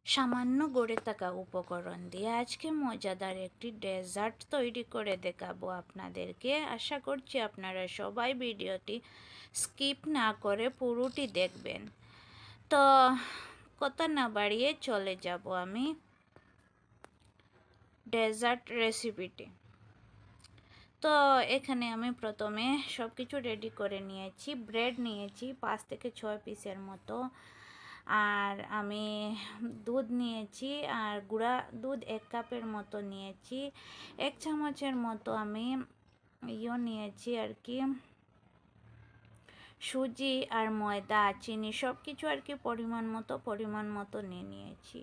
সামান্য গড়ে থাকা উপকরণ দিয়ে আজকে মজাদার একটি ডেজার্ট তৈরি করে দেখাবো আপনাদেরকে। আশা করছি আপনারা সবাই ভিডিওটি স্কিপ না করে পুরোটি দেখবেন। তো কথা না বাড়িয়ে চলে যাব আমি ডেজার্ট রেসিপিটি। তো এখানে আমি প্রথমে সব কিছু রেডি করে নিয়েছি। ব্রেড নিয়েছি 5 থেকে 6 পিসের মতো, আর আমি দুধ নিয়েছি, আর গুঁড়া দুধ 1 কাপের মতো নিয়েছি। 1 চামচের মতো আমি নিয়েছি আর কি, সুজি আর ময়দা, চিনি সব কিছু আর কি পরিমাণ মতো নিয়েছি।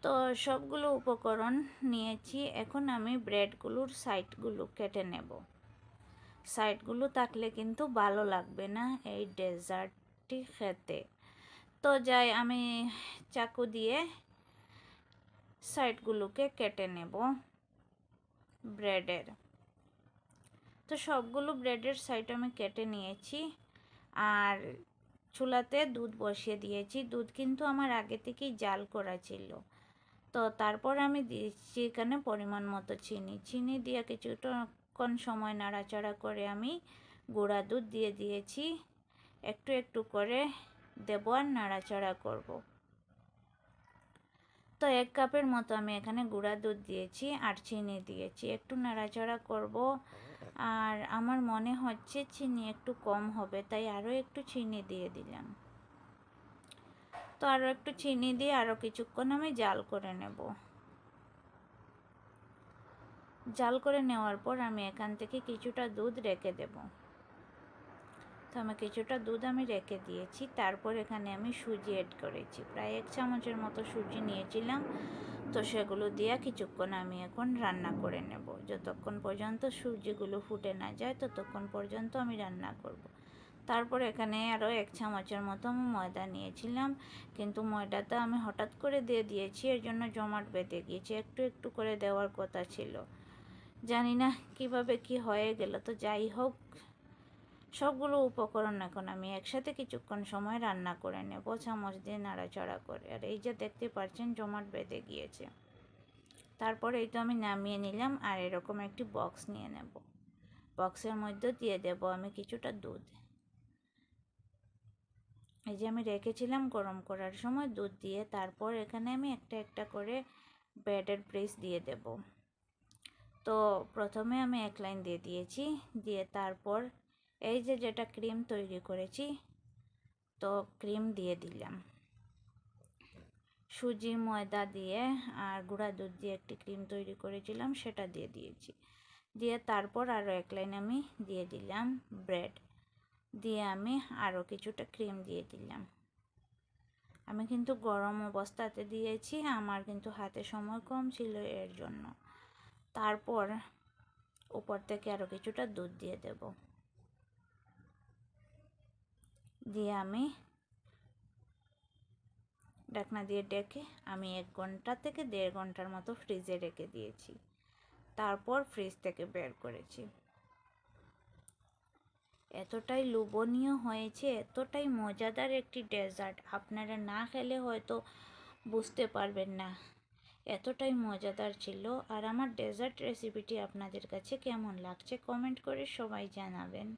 তো সবগুলো উপকরণ নিয়েছি। এখন আমি ব্রেডগুলোর সাইডগুলো কেটে নেব। সাইডগুলো থাকলে কিন্তু ভালো লাগবে না এই ডেজার্টটি খেতে। তো যাই আমি চাকু দিয়ে সাইডগুলোকে কেটে নেব ব্রেডের। তো সবগুলো ব্রেডের সাইড আমি কেটে নিয়েছি, আর চুলাতে দুধ বসিয়ে দিয়েছি। দুধ কিন্তু আমার আগে থেকেই জাল করা ছিল। তো তারপর আমি দিয়েছি এখানে পরিমাণ মতো চিনি দিয়ে কিছুক্ষণ সময় নাড়াচাড়া করে আমি গুঁড়া দুধ দিয়ে দিয়েছি। একটু একটু করে দেবো আর নাড়াচাড়া করব। তো 1 কাপের মতো আমি এখানে গুঁড়া দুধ দিয়েছি আর চিনি দিয়েছি। একটু নাড়াচাড়া করব, আর আমার মনে হচ্ছে চিনি একটু কম হবে, তাই আরও একটু চিনি দিয়ে দিলাম। তো আরও একটু চিনি দিয়ে আরও কিছুক্ষণ আমি জাল করে নেব। জাল করে নেওয়ার পর আমি এখান থেকে কিছুটা দুধ রেখে দেব। তো আমি কিছুটা দুধ আমি রেখে দিয়েছি। তারপর এখানে আমি সুজি অ্যাড করেছি, প্রায় 1 চামচের মতো সুজি নিয়েছিলাম। তো সেগুলো দিয়ে কিছুক্ষণ আমি এখন রান্না করে নেব। যতক্ষণ পর্যন্ত সুজিগুলো ফুটে না যায় ততক্ষণ পর্যন্ত আমি রান্না করব। তারপর এখানে আরও 1 চামচের মতো আমি ময়দা নিয়েছিলাম, কিন্তু ময়দাটা আমি হঠাৎ করে দিয়ে দিয়েছি, এর জন্য জমাট বেঁধে গিয়েছে। একটু একটু করে দেওয়ার কথা ছিল, জানি না কিভাবে কি হয়ে গেল। তো যাই হোক, সবগুলো উপকরণ এখন আমি একসাথে কিছুক্ষণ সময় রান্না করে নেব, চামচ দিয়ে নাড়াচাড়া করে। আর এই যে দেখতে পাচ্ছেন জমাট বেঁধে গিয়েছে। তারপরে এই তো আমি নামিয়ে নিলাম, আর এরকম একটি বক্স নিয়ে নেব। বক্সের মধ্যে দিয়ে দেব আমি কিছুটা দুধ। এই যে আমি রেখেছিলাম গরম করার সময় দুধ দিয়ে। তারপর এখানে আমি একটা একটা করে ব্রেডের পিস দিয়ে দেব। তো প্রথমে আমি 1 লাইন দিয়ে দিয়েছি, দিয়ে তারপর এই যে যেটা ক্রিম তৈরি করেছি, তো ক্রিম দিয়ে দিলাম। সুজি ময়দা দিয়ে আর গুঁড়া দুধ দিয়ে একটি ক্রিম তৈরি করেছিলাম, সেটা দিয়ে দিয়েছি। দিয়ে তারপর আরও 1 লাইন আমি দিয়ে দিলাম ব্রেড দিয়ে, আমি আরও কিছুটা ক্রিম দিয়ে দিলাম। আমি কিন্তু গরম অবস্থাতে দিয়েছি, আমার কিন্তু হাতে সময় কম ছিল এর জন্য। তারপর উপর থেকে আরও কিছুটা দুধ দিয়ে দেব, দিয়ে আমি ঢাকনা দিয়ে ডেকে আমি 1 ঘন্টা থেকে 1.5 ঘন্টার মতো ফ্রিজে রেখে দিয়েছি। তারপর ফ্রিজ থেকে বের করেছি। এতটাই লোভনীয় হয়েছে, এতটাই মজাদার একটি ডেজার্ট, আপনারা না খেলে হয়তো বুঝতে পারবেন না, এতটাই মজাদার ছিল। আর আমার ডেজার্ট রেসিপিটি আপনাদের কাছে কেমন লাগছে কমেন্ট করে সবাই জানাবেন।